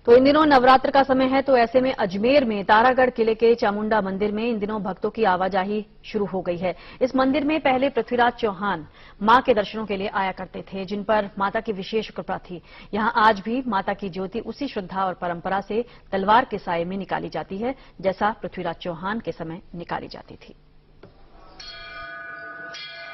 तो इन दिनों नवरात्र का समय है, तो ऐसे में अजमेर में तारागढ़ किले के चामुंडा मंदिर में इन दिनों भक्तों की आवाजाही शुरू हो गई है। इस मंदिर में पहले पृथ्वीराज चौहान मां के दर्शनों के लिए आया करते थे, जिन पर माता की विशेष कृपा थी। यहां आज भी माता की ज्योति उसी श्रद्धा और परंपरा से तलवार के साये में निकाली जाती है, जैसा पृथ्वीराज चौहान के समय निकाली जाती थी।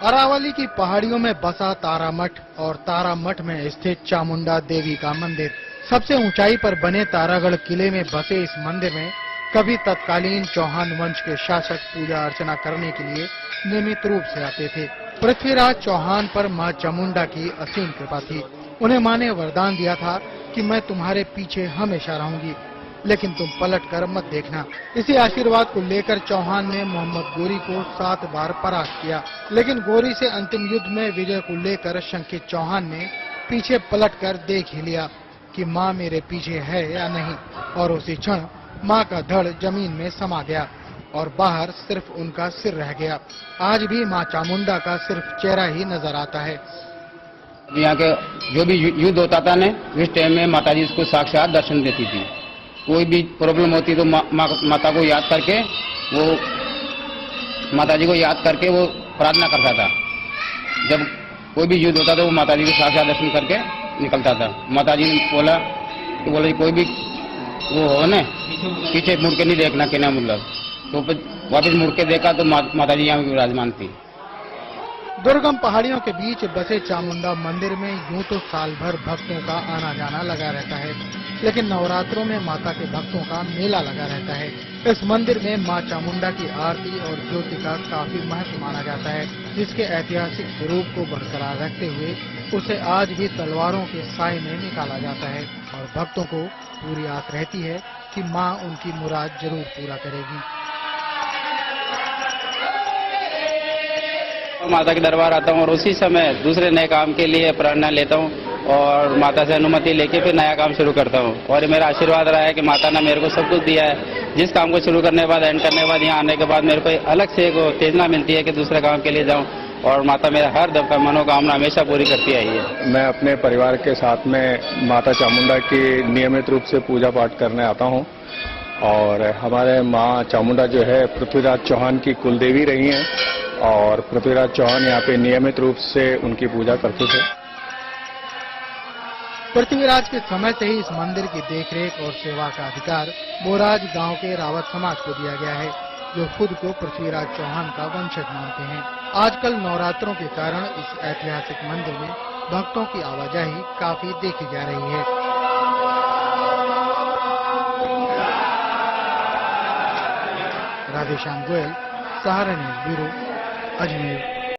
अरावली की पहाड़ियों में बसा तारामठ और तारामठ में स्थित चामुंडा देवी का मंदिर। सबसे ऊंचाई पर बने तारागढ़ किले में बसे इस मंदिर में कभी तत्कालीन चौहान वंश के शासक पूजा अर्चना करने के लिए नियमित रूप से आते थे। पृथ्वीराज चौहान पर मां चामुंडा की असीम कृपा थी। उन्हें मां ने वरदान दिया था कि मैं तुम्हारे पीछे हमेशा रहूंगी, लेकिन तुम पलट कर मत देखना। इसी आशीर्वाद को लेकर चौहान ने मोहम्मद गोरी को 7 बार परास्त किया, लेकिन गोरी से अंतिम युद्ध में विजय को लेकर शंकित चौहान ने पीछे पलटकर देख ही लिया कि मां मेरे पीछे है या नहीं, और उसी क्षण मां का धड़ जमीन में समा गया और बाहर सिर्फ उनका सिर रह गया। आज भी मां चामुंडा का सिर्फ चेहरा ही नजर आता है। यहाँ के जो भी युद्ध होता था ने, उस टाइम में माता जी उसको साक्षात दर्शन देती थी। कोई भी प्रॉब्लम होती तो माता को याद करके वो माता जी को याद करके वो प्रार्थना करता था। जब कोई भी युद्ध होता था वो माता जी को साक्षात दर्शन करके निकलता था। माता जी ने बोला कि कोई भी वो हो ना, पीछे मुड़ के नहीं देखना, कहना मतलब। तो वापस मुड़ के देखा तो माता जी यहाँ विराजमान थी। दुर्गम पहाड़ियों के बीच बसे चामुंडा मंदिर में यूं तो साल भर भक्तों का आना जाना लगा रहता है, लेकिन नवरात्रों में माता के भक्तों का मेला लगा रहता है। इस मंदिर में मां चामुंडा की आरती और ज्योति का काफी महत्व माना जाता है, जिसके ऐतिहासिक स्वरूप को बरकरार रखते हुए उसे आज भी तलवारों के साये में निकाला जाता है और भक्तों को पूरी आस रहती है कि मां उनकी मुराद जरूर पूरा करेगी। माता के दरबार आता हूँ और उसी समय दूसरे नए काम के लिए प्रेरणा लेता हूँ और माता से अनुमति लेके फिर नया काम शुरू करता हूँ। और मेरा आशीर्वाद रहा है कि माता ने मेरे को सब कुछ दिया है। जिस काम को शुरू करने के बाद, एंड करने के बाद, यहाँ आने के बाद मेरे को अलग से एक उत्तेजना मिलती है कि दूसरे काम के लिए जाऊँ, और माता मेरा हर दफा मनोकामना हमेशा पूरी करती आई है। मैं अपने परिवार के साथ में माता चामुंडा की नियमित रूप से पूजा पाठ करने आता हूँ और हमारे माँ चामुंडा जो है पृथ्वीराज चौहान की कुलदेवी रही हैं और पृथ्वीराज चौहान यहाँ पे नियमित रूप से उनकी पूजा करते थे। पृथ्वीराज के समय से ही इस मंदिर की देखरेख और सेवा का अधिकार बोराज गांव के रावत समाज को दिया गया है, जो खुद को पृथ्वीराज चौहान का वंशज मानते हैं। आजकल नवरात्रों के कारण इस ऐतिहासिक मंदिर में भक्तों की आवाजाही काफी देखी जा रही है। राधेश्याम गोयल, सहारा न्यूज़ ब्यूरो, अजमेर।